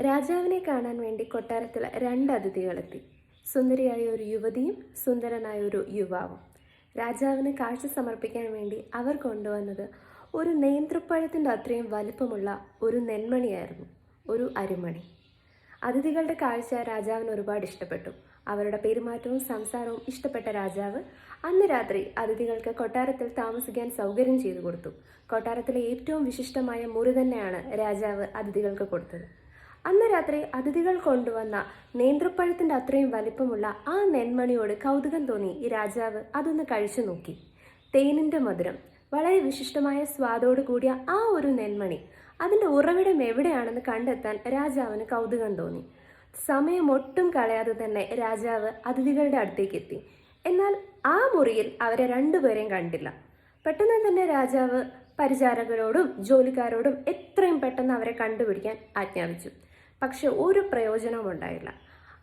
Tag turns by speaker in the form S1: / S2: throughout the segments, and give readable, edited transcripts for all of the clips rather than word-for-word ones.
S1: രാജാവിനെ കാണാൻ വേണ്ടി കൊട്ടാരത്തിൽ രണ്ട് അതിഥികളെത്തി. സുന്ദരിയായ ഒരു യുവതിയും സുന്ദരനായ ഒരു യുവാവും. രാജാവിന് കാഴ്ച സമർപ്പിക്കാൻ വേണ്ടി അവർ കൊണ്ടുവന്നത് ഒരു നേന്ത്രപ്പഴത്തിൻ്റെ അത്രയും വലിപ്പമുള്ള ഒരു നെന്മണിയായിരുന്നു, ഒരു അരിമണി. അതിഥികളുടെ കാഴ്ച രാജാവിന് ഒരുപാട് ഇഷ്ടപ്പെട്ടു. അവരുടെ പെരുമാറ്റവും സംസാരവും ഇഷ്ടപ്പെട്ട രാജാവ് അന്ന് രാത്രി അതിഥികൾക്ക് കൊട്ടാരത്തിൽ താമസിക്കാൻ സൗകര്യം ചെയ്തു കൊടുത്തു. കൊട്ടാരത്തിലെ ഏറ്റവും വിശിഷ്ടമായ മുറി തന്നെയാണ് രാജാവ് അതിഥികൾക്ക് കൊടുത്തത്. അന്ന് രാത്രി അതിഥികൾ കൊണ്ടുവന്ന നേന്ത്രപ്പഴത്തിൻ്റെ അത്രയും വലിപ്പമുള്ള ആ നെന്മണിയോട് കൗതുകം തോന്നി ഈ രാജാവ് അതൊന്ന് കഴിച്ചു നോക്കി. തേനിൻ്റെ മധുരം, വളരെ വിശിഷ്ടമായ സ്വാദോട് കൂടിയ ആ ഒരു നെന്മണി, അതിൻ്റെ ഉറവിടം എവിടെയാണെന്ന് കണ്ടെത്താൻ രാജാവിന് കൗതുകം തോന്നി. സമയം ഒട്ടും കളയാതെ തന്നെ രാജാവ് അതിഥികളുടെ അടുത്തേക്ക് എത്തി. എന്നാൽ ആ മുറിയിൽ അവരെ രണ്ടുപേരെയും കണ്ടില്ല. പെട്ടെന്ന് തന്നെ രാജാവ് പരിചാരകരോടും ജോലിക്കാരോടും എത്രയും പെട്ടെന്ന് അവരെ കണ്ടുപിടിക്കാൻ ആജ്ഞാപിച്ചു. പക്ഷെ ഒരു പ്രയോജനവും ഉണ്ടായില്ല.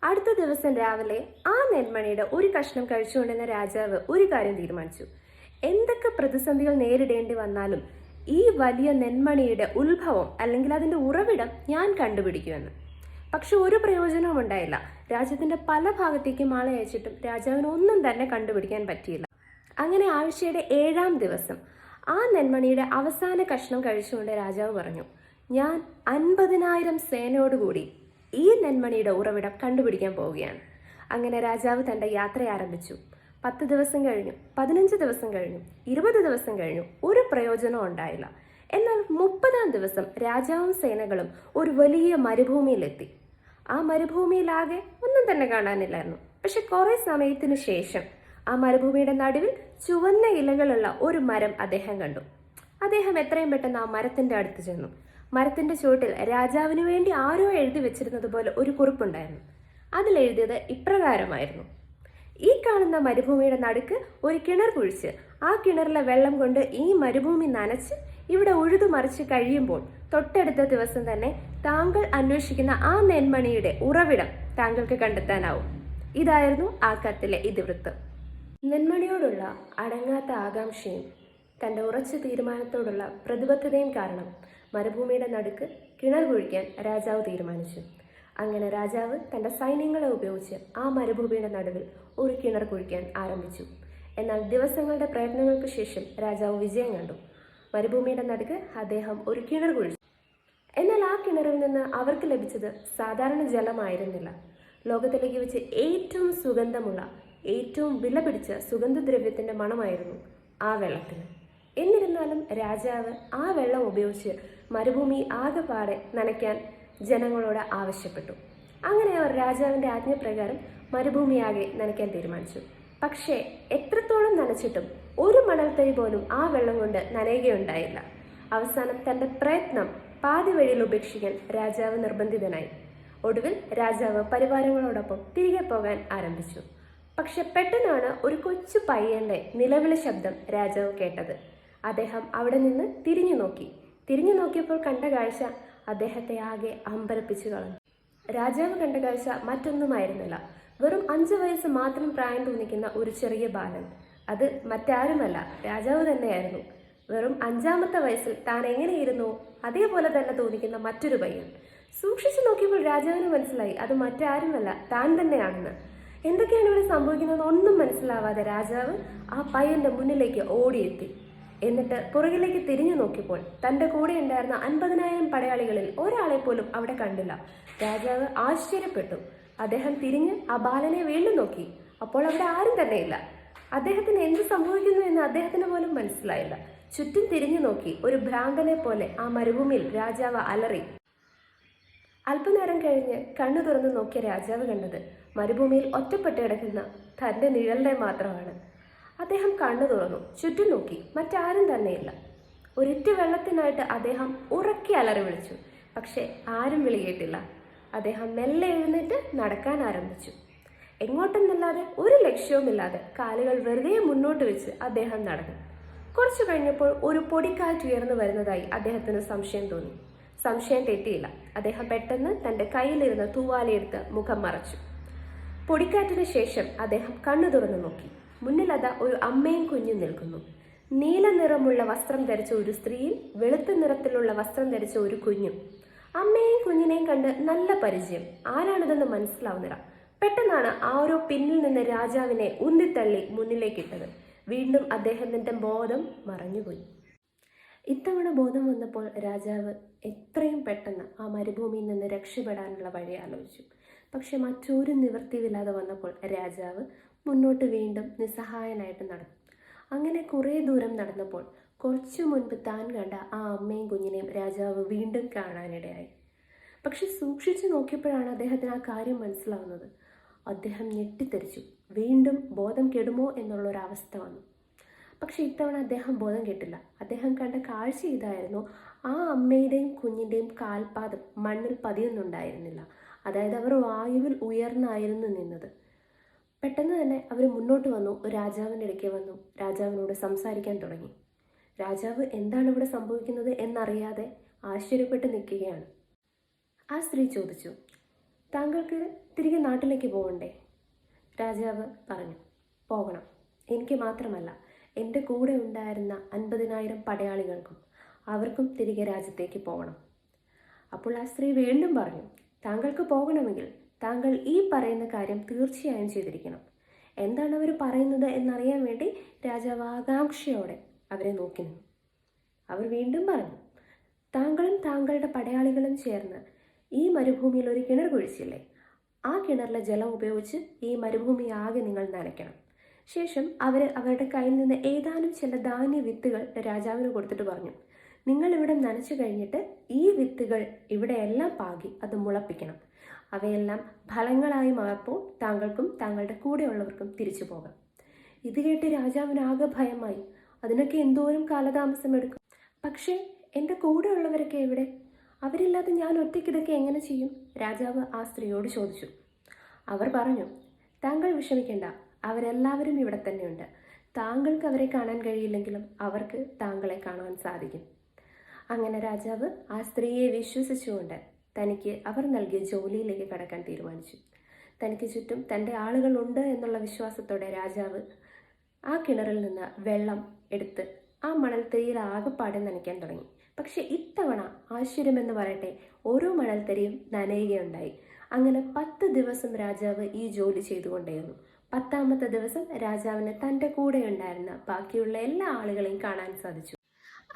S1: അടുത്ത ദിവസം രാവിലെ ആ നെന്മണിയുടെ ഒരു കഷ്ണം കഴിച്ചുകൊണ്ടിരുന്ന രാജാവ് ഒരു കാര്യം തീരുമാനിച്ചു. എന്തൊക്കെ പ്രതിസന്ധികൾ നേരിടേണ്ടി വന്നാലും ഈ വലിയ നെന്മണിയുടെ ഉത്ഭവം അല്ലെങ്കിൽ അതിൻ്റെ ഉറവിടം ഞാൻ കണ്ടുപിടിക്കുമെന്ന്. പക്ഷെ ഒരു പ്രയോജനവും ഉണ്ടായില്ല. രാജ്യത്തിൻ്റെ പല ഭാഗത്തേക്കും ആളെ അയച്ചിട്ടും രാജാവിന് ഒന്നും തന്നെ കണ്ടുപിടിക്കാൻ പറ്റിയില്ല. അങ്ങനെ ആഴ്ചയുടെ 7-ാം ദിവസം ആ നെന്മണിയുടെ അവസാന കഷ്ണം കഴിച്ചുകൊണ്ട് രാജാവ് പറഞ്ഞു, ഞാൻ 50,000 സേനയോടുകൂടി ഈ നെന്മണിയുടെ ഉറവിടം കണ്ടുപിടിക്കാൻ പോവുകയാണ്. അങ്ങനെ രാജാവ് തൻ്റെ യാത്ര ആരംഭിച്ചു. 10 ദിവസം കഴിഞ്ഞു, 15 ദിവസം കഴിഞ്ഞു, 20 ദിവസം കഴിഞ്ഞു, ഒരു പ്രയോജനവും ഉണ്ടായില്ല. എന്നാൽ 30-ാം ദിവസം രാജാവും സേനകളും ഒരു വലിയ മരുഭൂമിയിലെത്തി. ആ മരുഭൂമിയിലാകെ ഒന്നും തന്നെ കാണാനില്ലായിരുന്നു. പക്ഷെ കുറെ സമയത്തിന് ശേഷം ആ മരുഭൂമിയുടെ നടുവിൽ ചുവന്ന ഇലകളുള്ള ഒരു മരം അദ്ദേഹം കണ്ടു. അദ്ദേഹം എത്രയും പെട്ടെന്ന് ആ മരത്തിന്റെ അടുത്ത് ചെന്നു. മരത്തിന്റെ ചുവട്ടിൽ രാജാവിന് വേണ്ടി ആരോ എഴുതി വെച്ചിരുന്നത് പോലെ ഒരു കുറിപ്പുണ്ടായിരുന്നു. അതിലെഴുതിയത് ഇപ്രകാരമായിരുന്നു: ഈ കാണുന്ന മരുഭൂമിയുടെ നടുക്ക് ഒരു കിണർ കുഴിച്ച് ആ കിണറിലെ വെള്ളം കൊണ്ട് ഈ മരുഭൂമി നനച്ച് ഇവിടെ ഉഴുതുമറിച്ച് കഴിയുമ്പോൾ തൊട്ടടുത്ത ദിവസം തന്നെ താങ്കൾ അന്വേഷിക്കുന്ന ആ നെന്മണിയുടെ ഉറവിടം താങ്കൾക്ക് കണ്ടെത്താനാവും. ഇതായിരുന്നു ആ കത്തിലെ ഇതിവൃത്തം. നെന്മണിയോടുള്ള അടങ്ങാത്ത ആകാംക്ഷയും തൻ്റെ ഉറച്ച തീരുമാനത്തോടുള്ള പ്രതിബദ്ധതയും കാരണം മരുഭൂമിയുടെ നടുക്ക് കിണർ കുഴിക്കാൻ രാജാവ് തീരുമാനിച്ചു. അങ്ങനെ രാജാവ് തൻ്റെ സൈന്യങ്ങളെ ഉപയോഗിച്ച് ആ മരുഭൂമിയുടെ നടുവിൽ ഒരു കിണർ കുഴിക്കാൻ ആരംഭിച്ചു. എന്നാൽ ദിവസങ്ങളുടെ പ്രയത്നങ്ങൾക്ക് ശേഷം രാജാവ് വിജയം കണ്ടു. മരുഭൂമിയുടെ നടുക്ക് അദ്ദേഹം ഒരു കിണർ കുഴിച്ചു. എന്നാൽ ആ കിണറിൽ നിന്ന് അവർക്ക് ലഭിച്ചത് സാധാരണ ജലമായിരുന്നില്ല. ലോകത്തിലേക്ക് വെച്ച് ഏറ്റവും സുഗന്ധമുള്ള, ഏറ്റവും വിലപിടിച്ച സുഗന്ധദ്രവ്യത്തിൻ്റെ മണമായിരുന്നു ആ വെള്ളത്തിന്. എന്നിരുന്നാലും രാജാവ് ആ വെള്ളം ഉപയോഗിച്ച് മരുഭൂമി ആകെപ്പാടെ നനയ്ക്കാൻ ജനങ്ങളോട് ആവശ്യപ്പെട്ടു. അങ്ങനെ അവർ രാജാവിൻ്റെ ആജ്ഞപ്രകാരം മരുഭൂമിയാകെ നനയ്ക്കാൻ തീരുമാനിച്ചു. പക്ഷേ എത്രത്തോളം നനച്ചിട്ടും ഒരു മണൽത്തരി പോലും ആ വെള്ളം കൊണ്ട് നനയുകയുണ്ടായില്ല. അവസാനം തൻ്റെ പ്രയത്നം പാതി വഴിയിൽ ഉപേക്ഷിക്കാൻ രാജാവ് നിർബന്ധിതനായി. ഒടുവിൽ രാജാവ് പരിവാരങ്ങളോടൊപ്പം തിരികെ പോകാൻ ആരംഭിച്ചു. പക്ഷെ പെട്ടെന്നാണ് ഒരു കൊച്ചു പയ്യന്റെ നിലവിളി ശബ്ദം രാജാവ് കേട്ടത്. അദ്ദേഹം അവിടെ നിന്ന് തിരിഞ്ഞു നോക്കിയപ്പോൾ കണ്ട കാഴ്ച അദ്ദേഹത്തെ ആകെ അമ്പരപ്പിച്ചു കളഞ്ഞു. രാജാവ് കണ്ട കാഴ്ച മറ്റൊന്നുമായിരുന്നില്ല. വെറും 5 വയസ്സ് മാത്രം പ്രായം തോന്നിക്കുന്ന ഒരു ചെറിയ ബാലൻ. അത് മറ്റാരുമല്ല, രാജാവ് തന്നെയായിരുന്നു. വെറും 5-ാമത്തെ വയസ്സിൽ താൻ എങ്ങനെയിരുന്നു അതേപോലെ തന്നെ തോന്നിക്കുന്ന മറ്റൊരു പയ്യൻ. സൂക്ഷിച്ചു നോക്കിയപ്പോൾ രാജാവിന് മനസ്സിലായി അത് മറ്റാരുമല്ല, താൻ തന്നെയാണെന്ന്. എന്തൊക്കെയാണ് ഇവിടെ സംഭവിക്കുന്നത് ഒന്നും മനസ്സിലാവാതെ രാജാവ് ആ പയ്യന്റെ മുന്നിലേക്ക് ഓടിയെത്തി. എന്നിട്ട് പുറകിലേക്ക് തിരിഞ്ഞു നോക്കിയപ്പോൾ തൻ്റെ കൂടെ ഉണ്ടായിരുന്ന 50,000 പടയാളികളിൽ ഒരാളെ പോലും അവിടെ കണ്ടില്ല. രാജാവ് ആശ്ചര്യപ്പെട്ടു. അദ്ദേഹം തിരിഞ്ഞ് ആ ബാലനെ വീണ്ടും നോക്കി. അപ്പോൾ അവിടെ ആരും തന്നെയില്ല. അദ്ദേഹത്തിന് എന്ത് സംഭവിക്കുന്നു എന്ന് അദ്ദേഹത്തിന് പോലും മനസ്സിലായില്ല. ചുറ്റും തിരിഞ്ഞു നോക്കി ഒരു ഭ്രാന്തനെ പോലെ ആ മരുഭൂമിയിൽ രാജാവ് അലറി. അല്പനേരം കഴിഞ്ഞ് കണ്ണു തുറന്ന് നോക്കിയ രാജാവ് കണ്ടത് മരുഭൂമിയിൽ ഒറ്റപ്പെട്ട് കിടക്കുന്ന തൻ്റെ നിഴലിനെ മാത്രമാണ്. അദ്ദേഹം കണ്ണു തുറന്നു, ചുറ്റും നോക്കി, മറ്റാരും തന്നെയില്ല. ഒരിറ്റ വെള്ളത്തിനായിട്ട് അദ്ദേഹം ഉറക്കി അലറി വിളിച്ചു. പക്ഷെ ആരും വിളി കേട്ടില്ല. അദ്ദേഹം മെല്ലെ എഴുന്നേറ്റ് നടക്കാൻ ആരംഭിച്ചു. എങ്ങോട്ടെന്നല്ലാതെ ഒരു ലക്ഷ്യവുമില്ലാതെ കാലുകൾ വെറുതെ മുന്നോട്ട് വെച്ച് അദ്ദേഹം നടന്നു. കുറച്ചു കഴിഞ്ഞപ്പോൾ ഒരു പൊടിക്കാറ്റ് ഉയർന്നു വരുന്നതായി അദ്ദേഹത്തിന് സംശയം തോന്നി. സംശയം തെറ്റിയില്ല. അദ്ദേഹം പെട്ടെന്ന് തൻ്റെ കയ്യിലിരുന്ന തൂവാലയെടുത്ത് മുഖം മറച്ചു. പൊടിക്കാറ്റിന് ശേഷം അദ്ദേഹം കണ്ണു തുറന്നു നോക്കി. മുന്നിലതാ ഒരു അമ്മയും കുഞ്ഞും നിൽക്കുന്നു. നീല നിറമുള്ള വസ്ത്രം ധരിച്ച ഒരു സ്ത്രീയും വെളുത്ത നിറത്തിലുള്ള വസ്ത്രം ധരിച്ച ഒരു കുഞ്ഞും. അമ്മയും കുഞ്ഞിനെ പെണ്ണിനെയും കണ്ട് നല്ല പരിചയം. ആരാണിതെന്ന് മനസ്സിലാവുന്നില്ല. പെട്ടെന്നാണ് ആരോ പിന്നിൽ നിന്ന് രാജാവിനെ ഉന്തിത്തള്ളി മുന്നിലേക്കിട്ടത്. വീണ്ടും അദ്ദേഹത്തിന്റെ ബോധം മറഞ്ഞുപോയി. ഇത്തവണ ബോധം വന്നപ്പോൾ രാജാവ് എത്രയും പെട്ടെന്ന് ആ മരുഭൂമിയിൽ നിന്ന് രക്ഷപ്പെടാനുള്ള വഴി ആലോചിച്ചു. പക്ഷെ മറ്റൊരു നിവൃത്തിയില്ലാതെ വന്നപ്പോൾ രാജാവ് മുന്നോട്ട് വീണ്ടും നിസ്സഹായനായിട്ട് നടന്നു. അങ്ങനെ കുറേ ദൂരം നടന്നപ്പോൾ കുറച്ചു മുൻപ് താൻ കണ്ട ആ അമ്മയും കുഞ്ഞിനെയും രാജാവ് വീണ്ടും കാണാനിടയായി. പക്ഷെ സൂക്ഷിച്ചു നോക്കിയപ്പോഴാണ് അദ്ദേഹത്തിന് ആ കാര്യം മനസ്സിലാവുന്നത്. അദ്ദേഹം ഞെട്ടിത്തെറിച്ചു. വീണ്ടും ബോധം കെടുമോ എന്നുള്ളൊരവസ്ഥ വന്നു. പക്ഷെ ഇത്തവണ അദ്ദേഹം ബോധം കെട്ടില്ല. അദ്ദേഹം കണ്ട കാഴ്ച ഇതായിരുന്നു: ആ അമ്മയുടെയും കുഞ്ഞിൻ്റെയും കാൽപാദം മണ്ണിൽ പതിയുന്നുണ്ടായിരുന്നില്ല. അതായത് അവർ വായുവിൽ ഉയർന്നായിരുന്നു നിന്നത്. പെട്ടെന്ന് തന്നെ അവർ മുന്നോട്ട് വന്നു, രാജാവിൻ്റെ ഇടയ്ക്ക് വന്നു, രാജാവിനോട് സംസാരിക്കാൻ തുടങ്ങി. രാജാവ് എന്താണ് ഇവിടെ സംഭവിക്കുന്നത് എന്നറിയാതെ ആശ്ചര്യപ്പെട്ട് നിൽക്കുകയാണ്. ആ സ്ത്രീ ചോദിച്ചു, താങ്കൾക്ക് തിരികെ നാട്ടിലേക്ക് പോകണ്ടേ? രാജാവ് പറഞ്ഞു, പോകണം. എനിക്ക് മാത്രമല്ല, എൻ്റെ കൂടെ ഉണ്ടായിരുന്ന 50,000 പടയാളികൾക്കും അവർക്കും തിരികെ രാജ്യത്തേക്ക് പോകണം. അപ്പോൾ ആ സ്ത്രീ വീണ്ടും പറഞ്ഞു, താങ്കൾക്ക് പോകണമെങ്കിൽ താങ്കൾ ഈ പറയുന്ന കാര്യം തീർച്ചയായും ചെയ്തിരിക്കണം. എന്താണ് അവർ പറയുന്നത് എന്നറിയാൻ വേണ്ടി രാജാവ് ആകാംക്ഷയോടെ അവരെ നോക്കി നിന്നു. അവർ വീണ്ടും പറഞ്ഞു, താങ്കളും താങ്കളുടെ പടയാളികളും ചേർന്ന് ഈ മരുഭൂമിയിൽ ഒരു കിണർ കുഴിച്ചില്ലേ? ആ കിണറിലെ ജലം ഉപയോഗിച്ച് ഈ മരുഭൂമി ആകെ നിങ്ങൾ നനയ്ക്കണം. ശേഷം അവരുടെ കയ്യിൽ നിന്ന് ഏതാനും ചില ധാന്യ വിത്തുകൾ രാജാവിന് കൊടുത്തിട്ട് പറഞ്ഞു, നിങ്ങൾ ഇവിടെ നനച്ചു കഴിഞ്ഞിട്ട് ഈ വിത്തുകൾ ഇവിടെയെല്ലാം പാകി അത് മുളപ്പിക്കണം. അവയെല്ലാം ഫലങ്ങളായി മാറുമ്പോൾ താങ്കൾക്കും താങ്കളുടെ കൂടെയുള്ളവർക്കും തിരിച്ചു പോകാം. ഇത് കേട്ട് രാജാവിന് ആകെ ഭയമായി. അതിനൊക്കെ എന്തോരം കാലതാമസം എടുക്കും. പക്ഷേ എൻ്റെ കൂടെയുള്ളവരൊക്കെ എവിടെ? അവരില്ലാതെ ഞാൻ ഒറ്റയ്ക്ക് ഇതൊക്കെ എങ്ങനെ ചെയ്യും? രാജാവ് ആ സ്ത്രീയോട് ചോദിച്ചു. അവർ പറഞ്ഞു, താങ്കൾ വിഷമിക്കേണ്ട, അവരെല്ലാവരും ഇവിടെ തന്നെയുണ്ട്. താങ്കൾക്ക് അവരെ കാണാൻ കഴിയില്ലെങ്കിലും അവർക്ക് താങ്കളെ കാണാൻ സാധിക്കും. അങ്ങനെ രാജാവ് ആ സ്ത്രീയെ വിശ്വസിച്ചുകൊണ്ട് തനിക്ക് അവർ നൽകിയ ജോലിയിലേക്ക് കടക്കാൻ തീരുമാനിച്ചു. തനിക്ക് ചുറ്റും തൻ്റെ ആളുകളുണ്ട് എന്നുള്ള വിശ്വാസത്തോടെ രാജാവ് ആ കിണറിൽ നിന്ന് വെള്ളം എടുത്ത് ആ മണൽത്തരിയിൽ ആകെപ്പാടെ നനയ്ക്കാൻ തുടങ്ങി. പക്ഷെ ഇത്തവണ ആശ്ചര്യമെന്ന് പറയട്ടെ, ഓരോ മണൽത്തരിയും നനയുകയുണ്ടായി. അങ്ങനെ 10 ദിവസം രാജാവ് ഈ ജോലി ചെയ്തുകൊണ്ടേയിരുന്നു. 10ാമത്തെ ദിവസം രാജാവിന് തൻ്റെ കൂടെ ഉണ്ടായിരുന്ന ബാക്കിയുള്ള എല്ലാ ആളുകളെയും കാണാൻ സാധിച്ചു.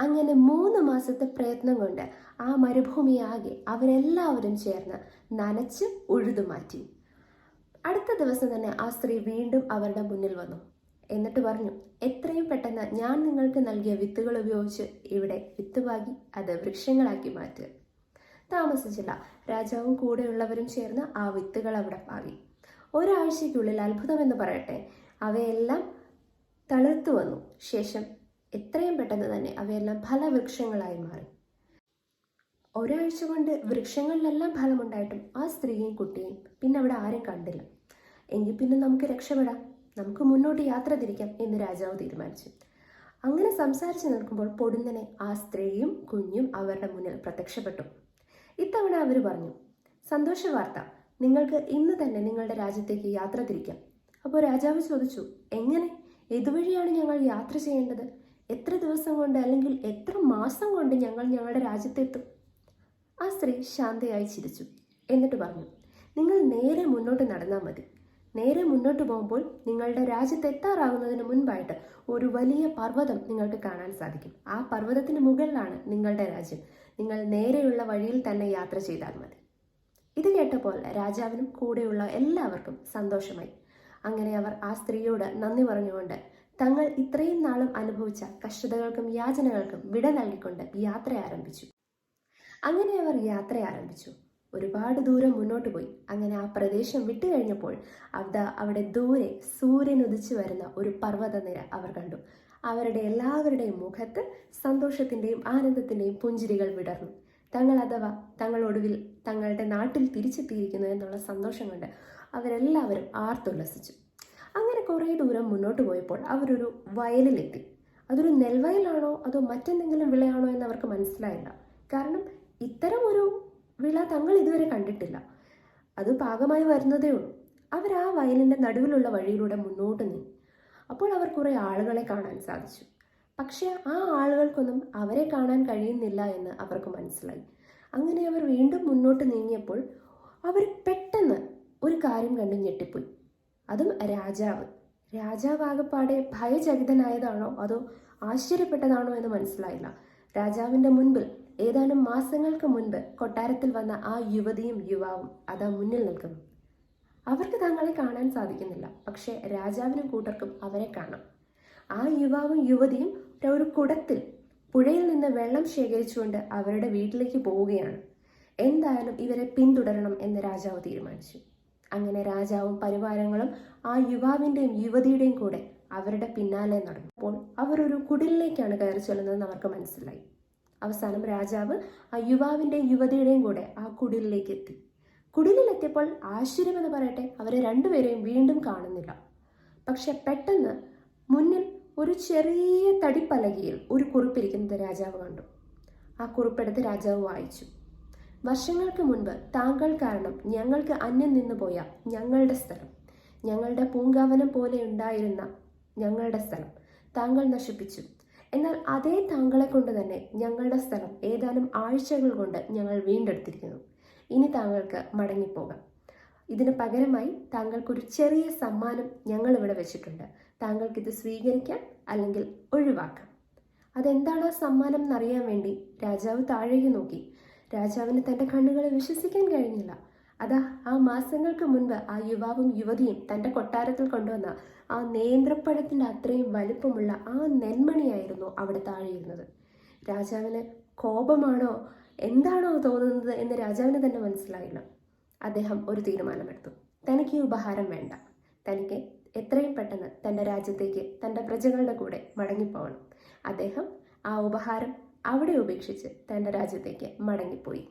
S1: അങ്ങനെ 3 മാസത്തെ പ്രയത്നം കൊണ്ട് ആ മരുഭൂമിയാകെ അവരെല്ലാവരും ചേർന്ന് നനച്ച് ഉഴുതുമാറ്റി. അടുത്ത ദിവസം തന്നെ ആ സ്ത്രീ വീണ്ടും അവരുടെ മുന്നിൽ വന്നു. എന്നിട്ട് പറഞ്ഞു, എത്രയും പെട്ടെന്ന് ഞാൻ നിങ്ങൾക്ക് നൽകിയ വിത്തുകൾ ഉപയോഗിച്ച് ഇവിടെ വിത്ത് പാകി അത് വൃക്ഷങ്ങളാക്കി മാറ്റുക. താമസിച്ചില്ല. രാജാവും കൂടെയുള്ളവരും ചേർന്ന് ആ വിത്തുകൾ അവിടെ പാകി. ഒരാഴ്ചയ്ക്കുള്ളിൽ അത്ഭുതമെന്ന് പറയട്ടെ, അവയെല്ലാം തളിർത്തു വന്നു. ശേഷം എത്രയും പെട്ടെന്ന് തന്നെ അവയെല്ലാം ഫലവൃക്ഷങ്ങളായി മാറി. ഒരാഴ്ച കൊണ്ട് വൃക്ഷങ്ങളിലെല്ലാം ഫലമുണ്ടായിട്ടും ആ സ്ത്രീയും കുട്ടിയും പിന്നെ അവിടെ ആരും കണ്ടില്ല. എങ്കിൽ പിന്നെ നമുക്ക് രക്ഷപ്പെടാം, നമുക്ക് മുന്നോട്ട് യാത്ര തിരിക്കാം എന്ന് രാജാവ് തീരുമാനിച്ചു. അങ്ങനെ സംസാരിച്ച് നിൽക്കുമ്പോൾ പൊടുന്നനെ ആ സ്ത്രീയും കുഞ്ഞും അവരുടെ മുന്നിൽ പ്രത്യക്ഷപ്പെട്ടു. ഇത്തവണ അവർ പറഞ്ഞു, സന്തോഷ വാർത്ത, നിങ്ങൾക്ക് ഇന്ന് തന്നെ നിങ്ങളുടെ രാജ്യത്തേക്ക് യാത്ര തിരിക്കാം. അപ്പോൾ രാജാവ് ചോദിച്ചു, എങ്ങനെ? ഇതുവഴിയാണ് ഞങ്ങൾ യാത്ര ചെയ്യേണ്ടത്? എത്ര ദിവസം കൊണ്ട് അല്ലെങ്കിൽ എത്ര മാസം കൊണ്ട് ഞങ്ങൾ ഞങ്ങളുടെ രാജ്യത്തെത്തും? ആ സ്ത്രീ ശാന്തയായി ചിരിച്ചു. എന്നിട്ട് പറഞ്ഞു, നിങ്ങൾ നേരെ മുന്നോട്ട് നടന്നാൽ മതി. നേരെ മുന്നോട്ട് പോകുമ്പോൾ നിങ്ങളുടെ രാജ്യത്തെത്താറാകുന്നതിന് മുൻപായിട്ട് ഒരു വലിയ പർവ്വതം നിങ്ങൾക്ക് കാണാൻ സാധിക്കും. ആ പർവ്വതത്തിന് മുകളിലാണ് നിങ്ങളുടെ രാജ്യം. നിങ്ങൾ നേരെയുള്ള വഴിയിൽ തന്നെ യാത്ര ചെയ്താൽ മതി. ഇത് കേട്ടപ്പോൾ രാജാവിനും കൂടെയുള്ള എല്ലാവർക്കും സന്തോഷമായി. അങ്ങനെ അവർ ആ സ്ത്രീയോട് നന്ദി പറഞ്ഞുകൊണ്ട് തങ്ങൾ ഇത്രയും നാളും അനുഭവിച്ച കഷ്ടതകൾക്കും യാചനകൾക്കും വിട നൽകിക്കൊണ്ട് യാത്ര ആരംഭിച്ചു. അങ്ങനെ അവർ യാത്ര ആരംഭിച്ചു. ഒരുപാട് ദൂരം മുന്നോട്ട് പോയി. അങ്ങനെ ആ പ്രദേശം വിട്ടു കഴിഞ്ഞപ്പോൾ അവിടെ ദൂരെ സൂര്യൻ ഉദിച്ചു വരുന്ന ഒരു പർവ്വതനിര അവർ കണ്ടു. അവരുടെ എല്ലാവരുടെയും മുഖത്ത് സന്തോഷത്തിൻ്റെയും ആനന്ദത്തിൻ്റെയും പുഞ്ചിരികൾ വിടർന്നു. തങ്ങളൊടുവിൽ തങ്ങളുടെ നാട്ടിൽ തിരിച്ചെത്തിയിരിക്കുന്നു എന്നുള്ള സന്തോഷം കൊണ്ട് അവരെല്ലാവരും ആർത്തുല്ലസിച്ചു. അങ്ങനെ കുറേ ദൂരം മുന്നോട്ട് പോയപ്പോൾ അവരൊരു വയലിലെത്തി. അതൊരു നെൽവയലാണോ അതോ മറ്റെന്തെങ്കിലും വിളയാണോ എന്ന് അവർക്ക് മനസ്സിലായില്ല. കാരണം ഇത്തരം ഒരു വിള തങ്ങൾ ഇതുവരെ കണ്ടിട്ടില്ല. അത് പാകമായി വരുന്നതേ ഉള്ളൂ. അവർ ആ വയലിൻ്റെ നടുവിലുള്ള വഴിയിലൂടെ മുന്നോട്ട് നീങ്ങി. അപ്പോൾ അവർ കുറേ ആളുകളെ കാണാൻ സാധിച്ചു. പക്ഷേ ആ ആളുകൾക്കൊന്നും അവരെ കാണാൻ കഴിയുന്നില്ല എന്ന് അവർക്ക് മനസ്സിലായി. അങ്ങനെ അവർ വീണ്ടും മുന്നോട്ട് നീങ്ങിയപ്പോൾ അവർ പെട്ടെന്ന് ഒരു കാര്യം കണ്ട് ഞെട്ടിപ്പോയി. അതും രാജാവ് ആകപ്പാടെ ഭയചകിതനായതാണോ അതോ ആശ്ചര്യപ്പെട്ടതാണോ എന്ന് മനസ്സിലായില്ല. രാജാവിൻ്റെ മുൻപിൽ ഏതാനും മാസങ്ങൾക്ക് മുൻപ് കൊട്ടാരത്തിൽ വന്ന ആ യുവതിയും യുവാവും അതാ മുന്നിൽ നിൽക്കുന്നു. അവർക്ക് തങ്ങളെ കാണാൻ സാധിക്കുന്നില്ല, പക്ഷേ രാജാവിനും കൂട്ടർക്കും അവരെ കാണാം. ആ യുവാവും യുവതിയും ഒരു കുടത്തിൽ പുഴയിൽ നിന്ന് വെള്ളം ശേഖരിച്ചുകൊണ്ട് അവരുടെ വീട്ടിലേക്ക് പോവുകയാണ്. എന്തായാലും ഇവരെ പിന്തുടരണം എന്ന് രാജാവ് തീരുമാനിച്ചു. അങ്ങനെ രാജാവും പരിവാരങ്ങളും ആ യുവാവിൻ്റെയും യുവതിയുടെയും കൂടെ അവരുടെ പിന്നാലെ നടന്നു. അപ്പോൾ അവർ ഒരു കുടിലിലേക്കാണ് കയറി ചെല്ലുന്നതെന്ന് അവർക്ക് മനസ്സിലായി. അവസാനം രാജാവ് ആ യുവാവിൻ്റെയും യുവതിയുടെയും കൂടെ ആ കുടിലിലേക്ക് എത്തി. കുടിലിലെത്തിയപ്പോൾ ആശ്ചര്യമെന്ന് പറയട്ടെ, അവരെ രണ്ടുപേരെയും വീണ്ടും കാണുന്നില്ല. പക്ഷെ പെട്ടെന്ന് മുന്നിൽ ഒരു ചെറിയ തടിപ്പലകയിൽ ഒരു കുറിപ്പിരിക്കുന്നത് രാജാവ് കണ്ടു. ആ കുറിപ്പെടുത്ത് രാജാവ് വായിച്ചു. വർഷങ്ങൾക്ക് മുൻപ് താങ്കൾ കാരണം ഞങ്ങൾക്ക് അന്യം നിന്നു പോയ ഞങ്ങളുടെ സ്ഥലം, ഞങ്ങളുടെ പൂങ്കാവനം പോലെ ഉണ്ടായിരുന്ന ഞങ്ങളുടെ സ്ഥലം താങ്കൾ നശിപ്പിച്ചു. എന്നാൽ അതേ താങ്കളെ കൊണ്ട് തന്നെ ഞങ്ങളുടെ സ്ഥലം ഏതാനും ആഴ്ചകൾ കൊണ്ട് ഞങ്ങൾ വീണ്ടെടുത്തിരിക്കുന്നു. ഇനി താങ്കൾക്ക് മടങ്ങിപ്പോകാം. ഇതിന് പകരമായി താങ്കൾക്കൊരു ചെറിയ സമ്മാനം ഞങ്ങൾ ഇവിടെ വെച്ചിട്ടുണ്ട്. താങ്കൾക്കിത് സ്വീകരിക്കാം, അല്ലെങ്കിൽ ഒഴിവാക്കാം. അതെന്താണ് ആ സമ്മാനം എന്നറിയാൻ വേണ്ടി രാജാവ് താഴേക്ക് നോക്കി. രാജാവിന് തൻ്റെ കണ്ണുകളെ വിശ്വസിക്കാൻ കഴിഞ്ഞില്ല. അതാ ആ മാസങ്ങൾക്ക് മുൻപ് ആ യുവാവും യുവതിയും തൻ്റെ കൊട്ടാരത്തിൽ കൊണ്ടുവന്ന ആ നേന്ത്രപ്പഴത്തിൻ്റെ അത്രയും വലിപ്പമുള്ള ആ നെന്മണിയായിരുന്നു അവിടെ താഴെയിരുന്നത്. രാജാവിന് കോപമാണോ എന്താണോ തോന്നുന്നത് എന്ന് രാജാവിന് തന്നെ മനസ്സിലായില്ല. അദ്ദേഹം ഒരു തീരുമാനമെടുത്തു. തനിക്ക് ഈ ഉപഹാരം വേണ്ട. തനിക്ക് എത്രയും പെട്ടെന്ന് തൻ്റെ രാജ്യത്തേക്ക് തൻ്റെ പ്രജകളുടെ കൂടെ മടങ്ങിപ്പോകണം. അദ്ദേഹം ആ ഉപഹാരം അവിടെ ഉപേക്ഷിച്ച് തൻ്റെ രാജ്യത്തേക്ക് മടങ്ങിപ്പോയി.